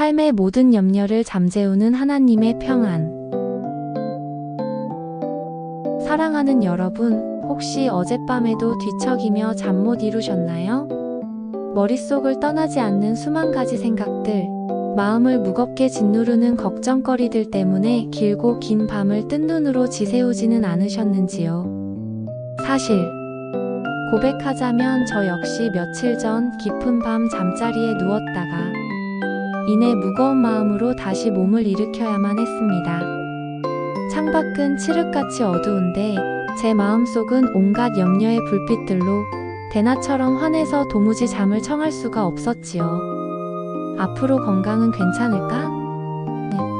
삶의 모든 염려를 잠재우는 하나님의 평안. 사랑하는 여러분, 혹시 어젯밤에도 뒤척이며 잠 못 이루셨나요? 머릿속을 떠나지 않는 수만 가지 생각들, 마음을 무겁게 짓누르는 걱정거리들 때문에 길고 긴 밤을 뜬 눈으로 지새우지는 않으셨는지요? 사실 고백하자면 저 역시 며칠 전 깊은 밤 잠자리에 누웠다가 이내 무거운 마음으로 다시 몸을 일으켜야만 했습니다. 창밖은 칠흑같이 어두운데 제 마음속은 온갖 염려의 불빛들로 대낮처럼 환해서 도무지 잠을 청할 수가 없었지요. 앞으로 건강은 괜찮을까?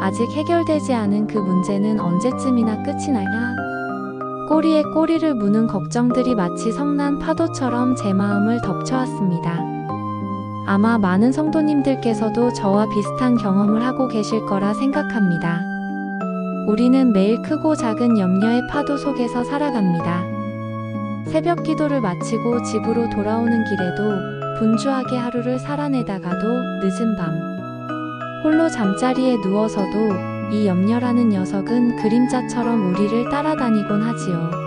아직 해결되지 않은 그 문제는 언제쯤이나 끝이 날까? 꼬리에 꼬리를 무는 걱정들이 마치 성난 파도처럼 제 마음을 덮쳐왔습니다. 아마 많은 성도님들께서도 저와 비슷한 경험을 하고 계실 거라 생각합니다. 우리는 매일 크고 작은 염려의 파도 속에서 살아갑니다. 새벽 기도를 마치고 집으로 돌아오는 길에도 분주하게 하루를 살아내다가도 늦은 밤 홀로 잠자리에 누워서도 이 염려라는 녀석은 그림자처럼 우리를 따라다니곤 하지요.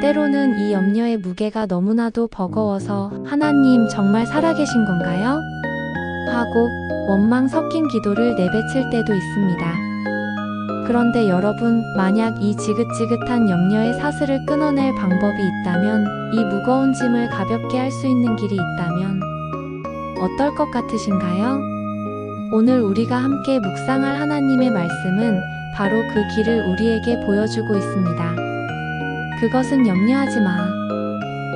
때로는 이 염려의 무게가 너무나도 버거워서 하나님 정말 살아계신 건가요? 하고 원망 섞인 기도를 내뱉을 때도 있습니다. 그런데 여러분, 만약 이 지긋지긋한 염려의 사슬을 끊어낼 방법이 있다면, 이 무거운 짐을 가볍게 할 수 있는 길이 있다면 어떨 것 같으신가요? 오늘 우리가 함께 묵상할 하나님의 말씀은 바로 그 길을 우리에게 보여주고 있습니다. 그것은 염려하지 마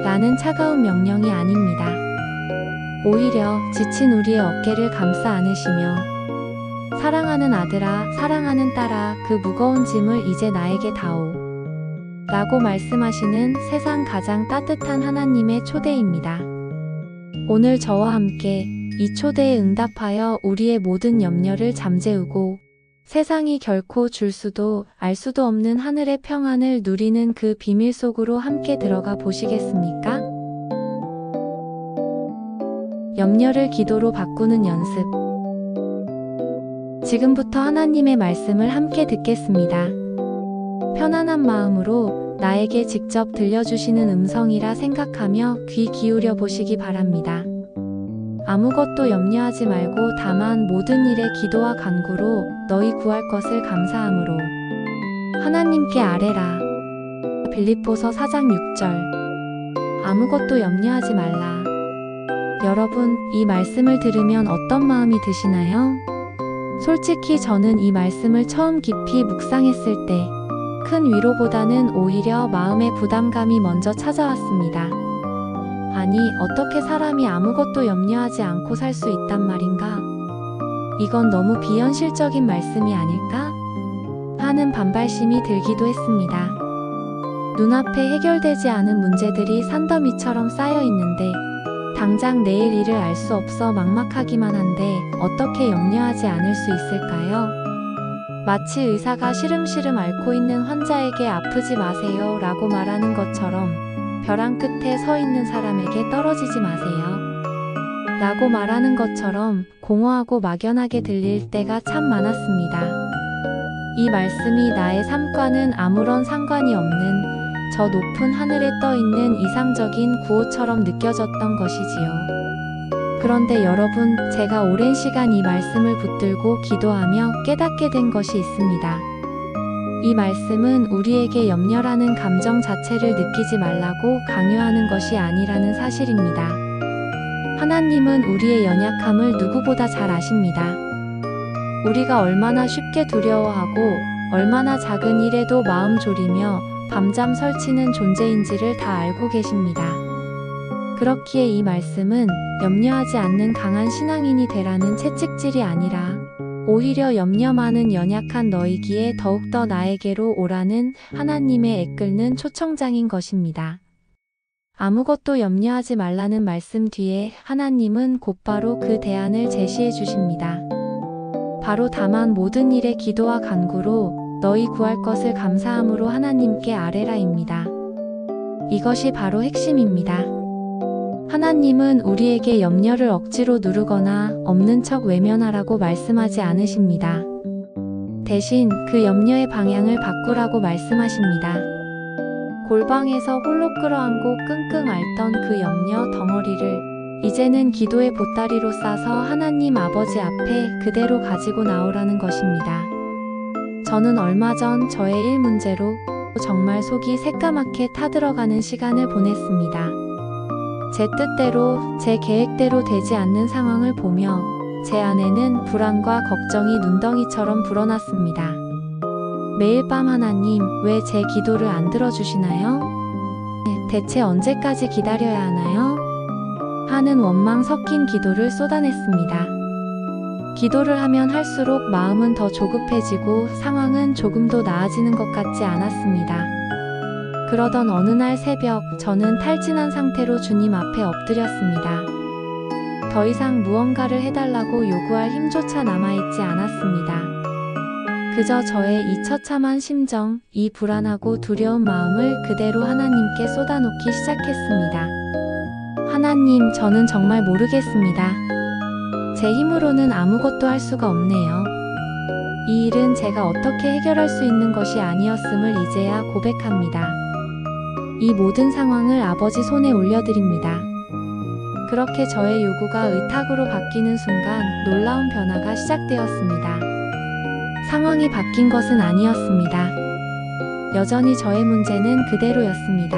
라는 차가운 명령이 아닙니다. 오히려 지친 우리의 어깨를 감싸 안으시며 사랑하는 아들아, 사랑하는 딸아, 그 무거운 짐을 이제 나에게 다오 라고 말씀하시는 세상 가장 따뜻한 하나님의 초대입니다. 오늘 저와 함께 이 초대에 응답하여 우리의 모든 염려를 잠재우고 세상이 결코 줄 수도 알 수도 없는 하늘의 평안을 누리는 그 비밀 속으로 함께 들어가 보시겠습니까? 염려를 기도로 바꾸는 연습. 지금부터 하나님의 말씀을 함께 듣겠습니다. 편안한 마음으로 나에게 직접 들려주시는 음성이라 생각하며 귀 기울여 보시기 바랍니다. 아무것도 염려하지 말고 다만 모든 일에 기도와 간구로 너희 구할 것을 감사함으로 하나님께 아뢰라. 빌립보서 4장 6절. 아무것도 염려하지 말라. 여러분, 이 말씀을 들으면 어떤 마음이 드시나요? 솔직히 저는 이 말씀을 처음 깊이 묵상했을 때 큰 위로보다는 오히려 마음의 부담감이 먼저 찾아왔습니다. 아니, 어떻게 사람이 아무것도 염려하지 않고 살 수 있단 말인가? 이건 너무 비현실적인 말씀이 아닐까? 하는 반발심이 들기도 했습니다. 눈앞에 해결되지 않은 문제들이 산더미처럼 쌓여 있는데 당장 내일 일을 알 수 없어 막막하기만 한데 어떻게 염려하지 않을 수 있을까요? 마치 의사가 시름시름 앓고 있는 환자에게 아프지 마세요 라고 말하는 것처럼 벼랑 끝에 서 있는 사람에게 떨어지지 마세요 라고 말하는 것처럼 공허하고 막연하게 들릴 때가 참 많았습니다. 이 말씀이 나의 삶과는 아무런 상관이 없는 저 높은 하늘에 떠 있는 이상적인 구호처럼 느껴졌던 것이지요. 그런데 여러분, 제가 오랜 시간 이 말씀을 붙들고 기도하며 깨닫게 된 것이 있습니다. 이 말씀은 우리에게 염려라는 감정 자체를 느끼지 말라고 강요하는 것이 아니라는 사실입니다. 하나님은 우리의 연약함을 누구보다 잘 아십니다. 우리가 얼마나 쉽게 두려워하고 얼마나 작은 일에도 마음 졸이며 밤잠 설치는 존재인지를 다 알고 계십니다. 그렇기에 이 말씀은 염려하지 않는 강한 신앙인이 되라는 채찍질이 아니라 오히려 염려 많은 연약한 너희기에 더욱더 나에게로 오라는 하나님의 애끓는 초청장인 것입니다. 아무것도 염려하지 말라는 말씀 뒤에 하나님은 곧바로 그 대안을 제시해 주십니다. 바로 다만 모든 일에 기도와 간구로 너희 구할 것을 감사함으로 하나님께 아뢰라입니다. 이것이 바로 핵심입니다. 하나님은 우리에게 염려를 억지로 누르거나 없는 척 외면하라고 말씀하지 않으십니다. 대신 그 염려의 방향을 바꾸라고 말씀하십니다. 골방에서 홀로 끌어안고 끙끙 앓던 그 염려 덩어리를 이제는 기도의 보따리로 싸서 하나님 아버지 앞에 그대로 가지고 나오라는 것입니다. 저는 얼마 전 저의 일 문제로 정말 속이 새까맣게 타들어가는 시간을 보냈습니다. 제 뜻대로, 제 계획대로 되지 않는 상황을 보며 제 안에는 불안과 걱정이 눈덩이처럼 불어났습니다. 매일 밤 하나님, 왜 제 기도를 안 들어주시나요? 대체 언제까지 기다려야 하나요? 하는 원망 섞인 기도를 쏟아냈습니다. 기도를 하면 할수록 마음은 더 조급해지고 상황은 조금도 나아지는 것 같지 않았습니다. 그러던 어느 날 새벽, 저는 탈진한 상태로 주님 앞에 엎드렸습니다. 더 이상 무언가를 해달라고 요구할 힘조차 남아있지 않았습니다. 그저 저의 이 처참한 심정, 이 불안하고 두려운 마음을 그대로 하나님께 쏟아놓기 시작했습니다. 하나님, 저는 정말 모르겠습니다. 제 힘으로는 아무것도 할 수가 없네요. 이 일은 제가 어떻게 해결할 수 있는 것이 아니었음을 이제야 고백합니다. 이 모든 상황을 아버지 손에 올려드립니다. 그렇게 저의 요구가 의탁으로 바뀌는 순간 놀라운 변화가 시작되었습니다. 상황이 바뀐 것은 아니었습니다. 여전히 저의 문제는 그대로였습니다.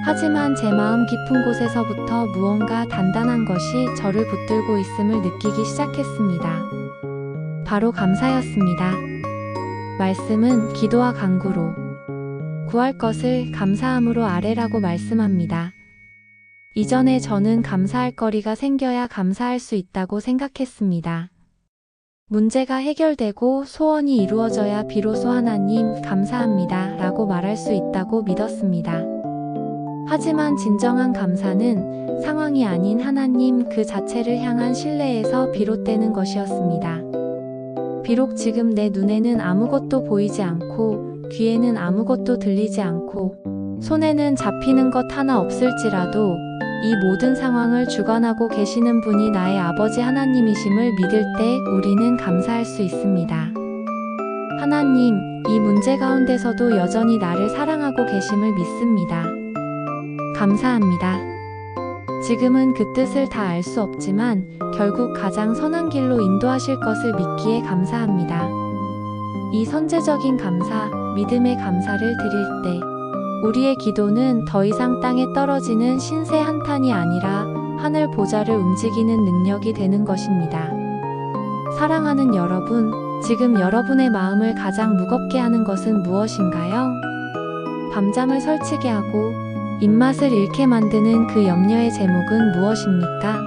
하지만 제 마음 깊은 곳에서부터 무언가 단단한 것이 저를 붙들고 있음을 느끼기 시작했습니다. 바로 감사였습니다. 말씀은 기도와 간구로 구할 것을 감사함으로 아뢰라고 말씀합니다. 이전에 저는 감사할 거리가 생겨야 감사할 수 있다고 생각했습니다. 문제가 해결되고 소원이 이루어져야 비로소 하나님 감사합니다 라고 말할 수 있다고 믿었습니다. 하지만 진정한 감사는 상황이 아닌 하나님 그 자체를 향한 신뢰에서 비롯되는 것이었습니다. 비록 지금 내 눈에는 아무것도 보이지 않고 귀에는 아무것도 들리지 않고 손에는 잡히는 것 하나 없을지라도 이 모든 상황을 주관하고 계시는 분이 나의 아버지 하나님이심을 믿을 때 우리는 감사할 수 있습니다. 하나님, 이 문제 가운데서도 여전히 나를 사랑하고 계심을 믿습니다. 감사합니다. 지금은 그 뜻을 다 알 수 없지만 결국 가장 선한 길로 인도하실 것을 믿기에 감사합니다. 이 선제적인 감사, 믿음의 감사를 드릴 때 우리의 기도는 더 이상 땅에 떨어지는 신세 한탄이 아니라 하늘 보좌를 움직이는 능력이 되는 것입니다. 사랑하는 여러분, 지금 여러분의 마음을 가장 무겁게 하는 것은 무엇인가요? 밤잠을 설치게 하고 입맛을 잃게 만드는 그 염려의 제목은 무엇입니까?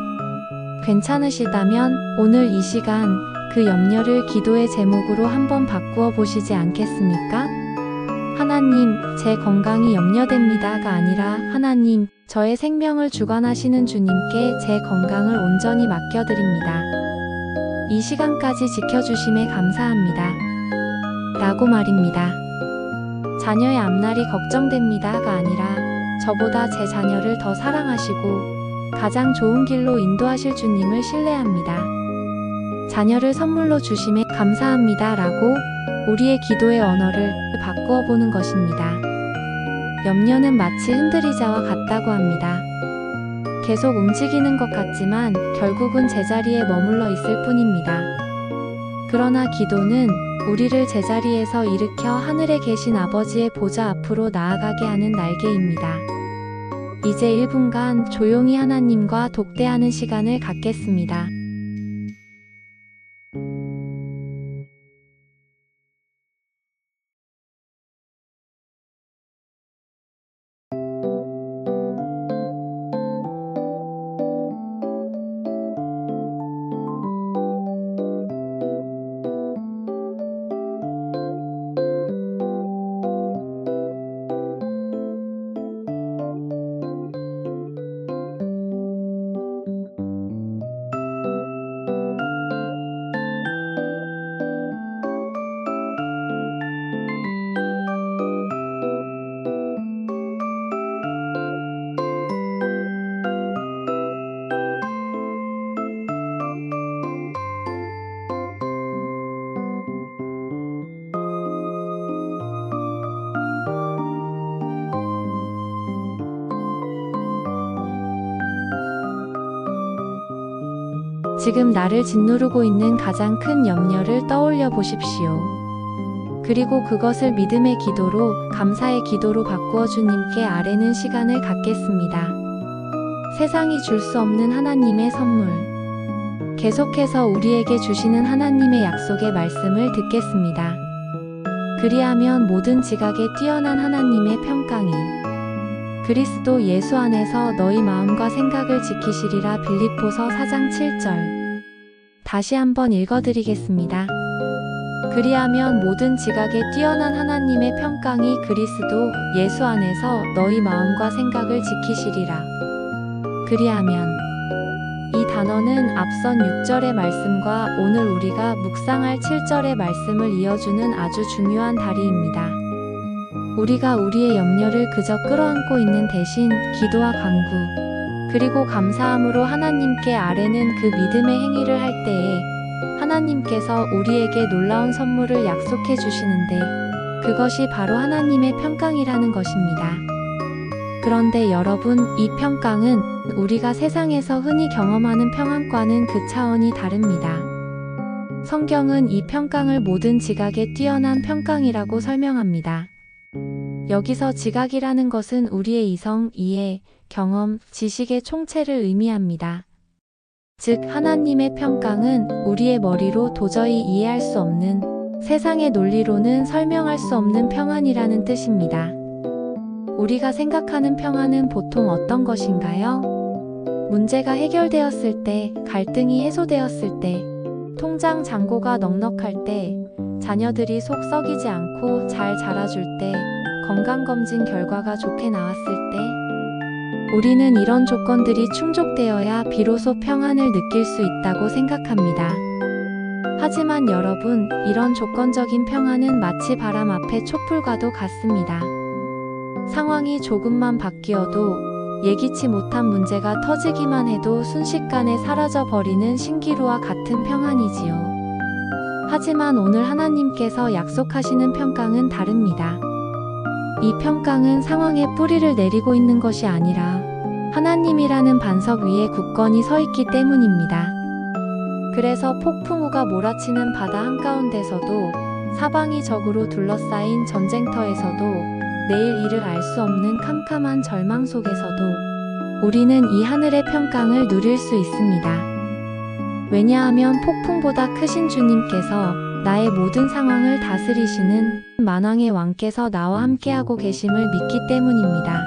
괜찮으시다면 오늘 이 시간 그 염려를 기도의 제목으로 한번 바꾸어 보시지 않겠습니까? 하나님, 제 건강이 염려됩니다가 아니라 하나님, 저의 생명을 주관하시는 주님께 제 건강을 온전히 맡겨드립니다. 이 시간까지 지켜주심에 감사합니다. 라고 말입니다. 자녀의 앞날이 걱정됩니다가 아니라 저보다 제 자녀를 더 사랑하시고 가장 좋은 길로 인도하실 주님을 신뢰합니다. 자녀를 선물로 주심에 감사합니다 라고 우리의 기도의 언어를 바꾸어 보는 것입니다. 염려는 마치 흔들리자와 같다고 합니다. 계속 움직이는 것 같지만 결국은 제자리에 머물러 있을 뿐입니다. 그러나 기도는 우리를 제자리에서 일으켜 하늘에 계신 아버지의 보좌 앞으로 나아가게 하는 날개입니다. 이제 1분간 조용히 하나님과 독대하는 시간을 갖겠습니다. 지금 나를 짓누르고 있는 가장 큰 염려를 떠올려 보십시오. 그리고 그것을 믿음의 기도로, 감사의 기도로 바꾸어 주님께 아뢰는 시간을 갖겠습니다. 세상이 줄 수 없는 하나님의 선물. 계속해서 우리에게 주시는 하나님의 약속의 말씀을 듣겠습니다. 그리하면 모든 지각에 뛰어난 하나님의 평강이 그리스도 예수 안에서 너희 마음과 생각을 지키시리라. 빌립보서 4장 7절. 다시 한번 읽어드리겠습니다. 그리하면 모든 지각에 뛰어난 하나님의 평강이 그리스도 예수 안에서 너희 마음과 생각을 지키시리라. 그리하면 이 단어는 앞선 6절의 말씀과 오늘 우리가 묵상할 7절의 말씀을 이어주는 아주 중요한 다리입니다. 우리가 우리의 염려를 그저 끌어안고 있는 대신 기도와 간구, 그리고 감사함으로 하나님께 아뢰는 그 믿음의 행위를 할 때에 하나님께서 우리에게 놀라운 선물을 약속해 주시는데 그것이 바로 하나님의 평강이라는 것입니다. 그런데 여러분, 이 평강은 우리가 세상에서 흔히 경험하는 평안과는 그 차원이 다릅니다. 성경은 이 평강을 모든 지각에 뛰어난 평강이라고 설명합니다. 여기서 지각이라는 것은 우리의 이성, 이해, 경험, 지식의 총체를 의미합니다. 즉, 하나님의 평강은 우리의 머리로 도저히 이해할 수 없는, 세상의 논리로는 설명할 수 없는 평안이라는 뜻입니다. 우리가 생각하는 평안은 보통 어떤 것인가요? 문제가 해결되었을 때, 갈등이 해소되었을 때, 통장 잔고가 넉넉할 때, 자녀들이 속 썩이지 않고 잘 자라줄 때, 건강검진 결과가 좋게 나왔을 때, 우리는 이런 조건들이 충족되어야 비로소 평안을 느낄 수 있다고 생각합니다. 하지만 여러분, 이런 조건적인 평안은 마치 바람 앞의 촛불과도 같습니다. 상황이 조금만 바뀌어도, 예기치 못한 문제가 터지기만 해도 순식간에 사라져버리는 신기루와 같은 평안이지요. 하지만 오늘 하나님께서 약속하시는 평강은 다릅니다. 이 평강은 상황에 뿌리를 내리고 있는 것이 아니라 하나님이라는 반석 위에 굳건히 서 있기 때문입니다. 그래서 폭풍우가 몰아치는 바다 한가운데서도, 사방이 적으로 둘러싸인 전쟁터에서도, 내일 일을 알 수 없는 캄캄한 절망 속에서도 우리는 이 하늘의 평강을 누릴 수 있습니다. 왜냐하면 폭풍보다 크신 주님께서 나의 모든 상황을 다스리시는 만왕의 왕께서 나와 함께하고 계심을 믿기 때문입니다.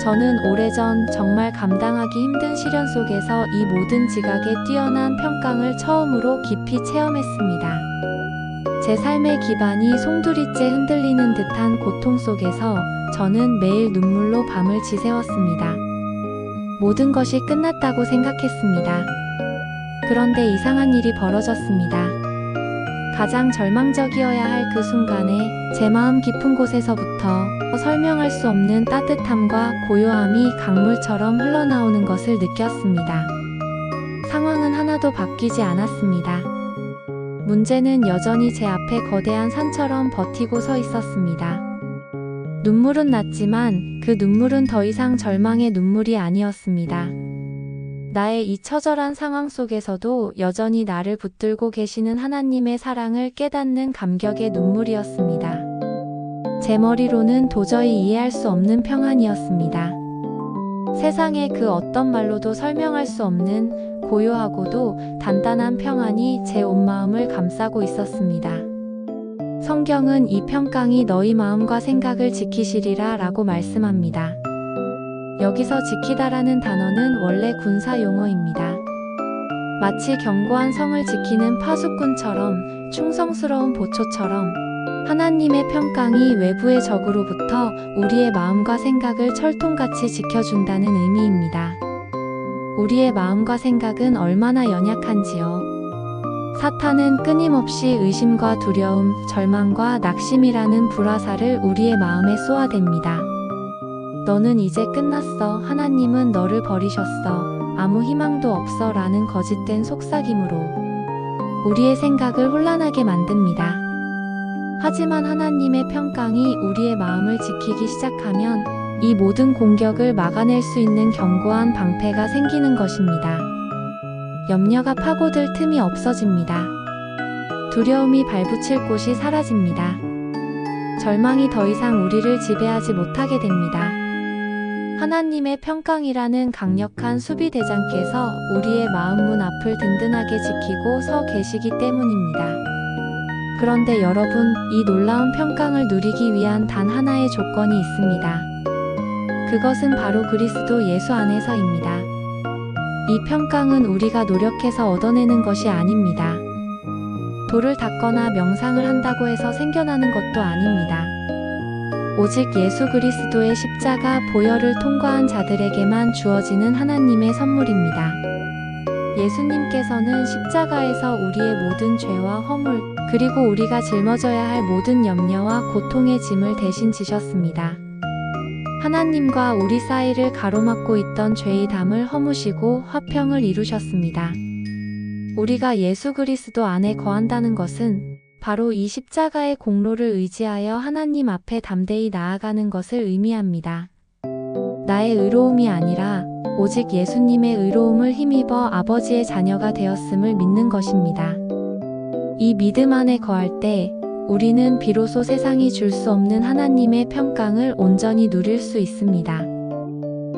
저는 오래전 정말 감당하기 힘든 시련 속에서 이 모든 지각에 뛰어난 평강을 처음으로 깊이 체험했습니다. 제 삶의 기반이 송두리째 흔들리는 듯한 고통 속에서 저는 매일 눈물로 밤을 지새웠습니다. 모든 것이 끝났다고 생각했습니다. 그런데 이상한 일이 벌어졌습니다. 가장 절망적이어야 할 그 순간에 제 마음 깊은 곳에서부터 설명할 수 없는 따뜻함과 고요함이 강물처럼 흘러나오는 것을 느꼈습니다. 상황은 하나도 바뀌지 않았습니다. 문제는 여전히 제 앞에 거대한 산처럼 버티고 서 있었습니다. 눈물은 났지만 그 눈물은 더 이상 절망의 눈물이 아니었습니다. 나의 이 처절한 상황 속에서도 여전히 나를 붙들고 계시는 하나님의 사랑을 깨닫는 감격의 눈물이었습니다. 제 머리로는 도저히 이해할 수 없는 평안이었습니다. 세상의 그 어떤 말로도 설명할 수 없는 고요하고도 단단한 평안이 제 온 마음을 감싸고 있었습니다. 성경은 이 평강이 너희 마음과 생각을 지키시리라 라고 말씀합니다. 여기서 지키다라는 단어는 원래 군사 용어입니다. 마치 견고한 성을 지키는 파수꾼처럼, 충성스러운 보초처럼 하나님의 평강이 외부의 적으로부터 우리의 마음과 생각을 철통같이 지켜준다는 의미입니다. 우리의 마음과 생각은 얼마나 연약한지요. 사탄은 끊임없이 의심과 두려움, 절망과 낙심이라는 불화살을 우리의 마음에 쏘아댑니다. 너는 이제 끝났어. 하나님은 너를 버리셨어. 아무 희망도 없어. 라는 거짓된 속삭임으로 우리의 생각을 혼란하게 만듭니다. 하지만 하나님의 평강이 우리의 마음을 지키기 시작하면 이 모든 공격을 막아낼 수 있는 견고한 방패가 생기는 것입니다. 염려가 파고들 틈이 없어집니다. 두려움이 발붙일 곳이 사라집니다. 절망이 더 이상 우리를 지배하지 못하게 됩니다. 하나님의 평강이라는 강력한 수비대장께서 우리의 마음 문 앞을 든든하게 지키고 서 계시기 때문입니다. 그런데 여러분, 이 놀라운 평강을 누리기 위한 단 하나의 조건이 있습니다. 그것은 바로 그리스도 예수 안에서입니다. 이 평강은 우리가 노력해서 얻어내는 것이 아닙니다. 돌을 닦거나 명상을 한다고 해서 생겨나는 것도 아닙니다. 오직 예수 그리스도의 십자가 보혈을 통과한 자들에게만 주어지는 하나님의 선물입니다. 예수님께서는 십자가에서 우리의 모든 죄와 허물, 그리고 우리가 짊어져야 할 모든 염려와 고통의 짐을 대신 지셨습니다. 하나님과 우리 사이를 가로막고 있던 죄의 담을 허무시고 화평을 이루셨습니다. 우리가 예수 그리스도 안에 거한다는 것은 바로 이 십자가의 공로를 의지하여 하나님 앞에 담대히 나아가는 것을 의미합니다. 나의 의로움이 아니라 오직 예수님의 의로움을 힘입어 아버지의 자녀가 되었음을 믿는 것입니다. 이 믿음 안에 거할 때 우리는 비로소 세상이 줄 수 없는 하나님의 평강을 온전히 누릴 수 있습니다.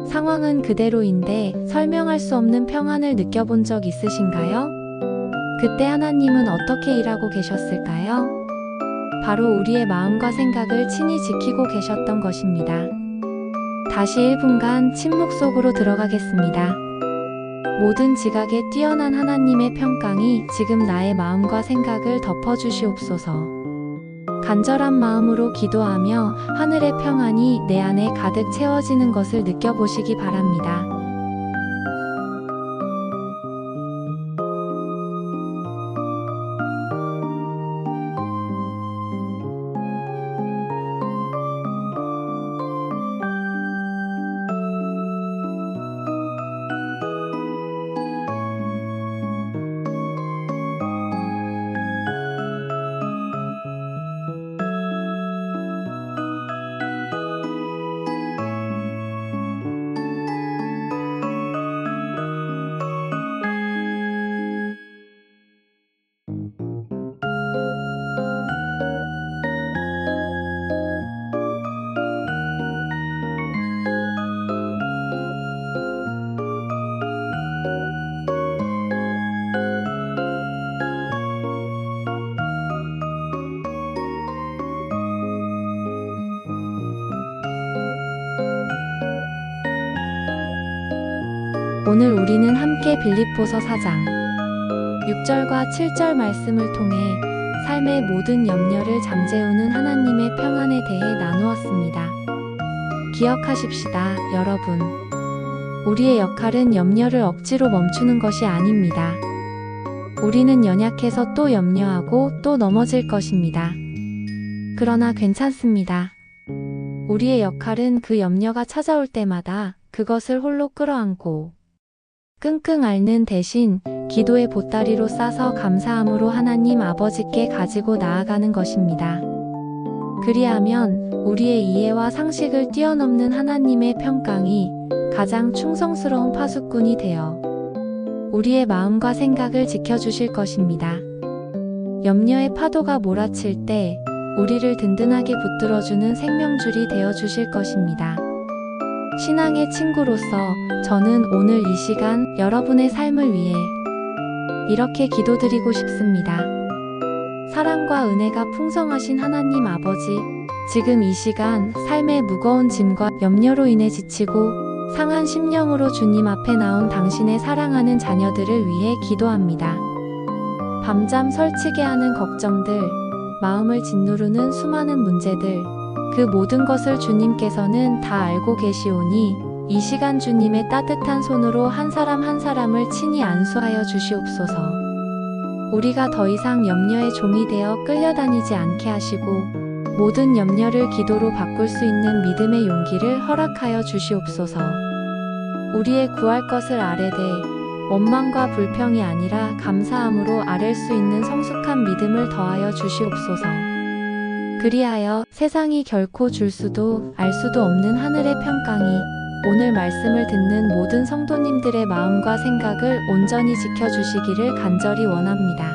상황은 그대로인데 설명할 수 없는 평안을 느껴본 적 있으신가요? 그때 하나님은 어떻게 일하고 계셨을까요? 바로 우리의 마음과 생각을 친히 지키고 계셨던 것입니다. 다시 1분간 침묵 속으로 들어가겠습니다. 모든 지각에 뛰어난 하나님의 평강이 지금 나의 마음과 생각을 덮어주시옵소서. 간절한 마음으로 기도하며 하늘의 평안이 내 안에 가득 채워지는 것을 느껴보시기 바랍니다. 오늘 우리는 함께 빌립보서 4장 6절과 7절 말씀을 통해 삶의 모든 염려를 잠재우는 하나님의 평안에 대해 나누었습니다. 기억하십시다, 여러분. 우리의 역할은 염려를 억지로 멈추는 것이 아닙니다. 우리는 연약해서 또 염려하고 또 넘어질 것입니다. 그러나 괜찮습니다. 우리의 역할은 그 염려가 찾아올 때마다 그것을 홀로 끌어안고 끙끙 앓는 대신 기도의 보따리로 싸서 감사함으로 하나님 아버지께 가지고 나아가는 것입니다. 그리하면 우리의 이해와 상식을 뛰어넘는 하나님의 평강이 가장 충성스러운 파수꾼이 되어 우리의 마음과 생각을 지켜주실 것입니다. 염려의 파도가 몰아칠 때 우리를 든든하게 붙들어주는 생명줄이 되어주실 것입니다. 신앙의 친구로서 저는 오늘 이 시간 여러분의 삶을 위해 이렇게 기도드리고 싶습니다. 사랑과 은혜가 풍성하신 하나님 아버지, 지금 이 시간 삶의 무거운 짐과 염려로 인해 지치고 상한 심령으로 주님 앞에 나온 당신의 사랑하는 자녀들을 위해 기도합니다. 밤잠 설치게 하는 걱정들, 마음을 짓누르는 수많은 문제들, 그 모든 것을 주님께서는 다 알고 계시오니 이 시간 주님의 따뜻한 손으로 한 사람 한 사람을 친히 안수하여 주시옵소서. 우리가 더 이상 염려의 종이 되어 끌려다니지 않게 하시고 모든 염려를 기도로 바꿀 수 있는 믿음의 용기를 허락하여 주시옵소서. 우리의 구할 것을 아뢰되 원망과 불평이 아니라 감사함으로 아랠 수 있는 성숙한 믿음을 더하여 주시옵소서. 그리하여 세상이 결코 줄 수도 알 수도 없는 하늘의 평강이 오늘 말씀을 듣는 모든 성도님들의 마음과 생각을 온전히 지켜주시기를 간절히 원합니다.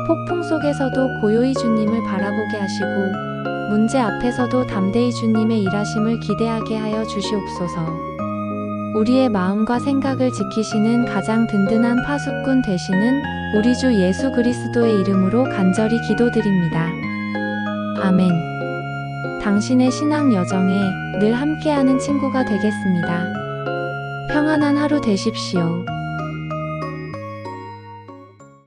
폭풍 속에서도 고요히 주님을 바라보게 하시고 문제 앞에서도 담대히 주님의 일하심을 기대하게 하여 주시옵소서. 우리의 마음과 생각을 지키시는 가장 든든한 파수꾼 되시는 우리 주 예수 그리스도의 이름으로 간절히 기도드립니다. 아멘. 당신의 신앙 여정에 늘 함께하는 친구가 되겠습니다. 평안한 하루 되십시오.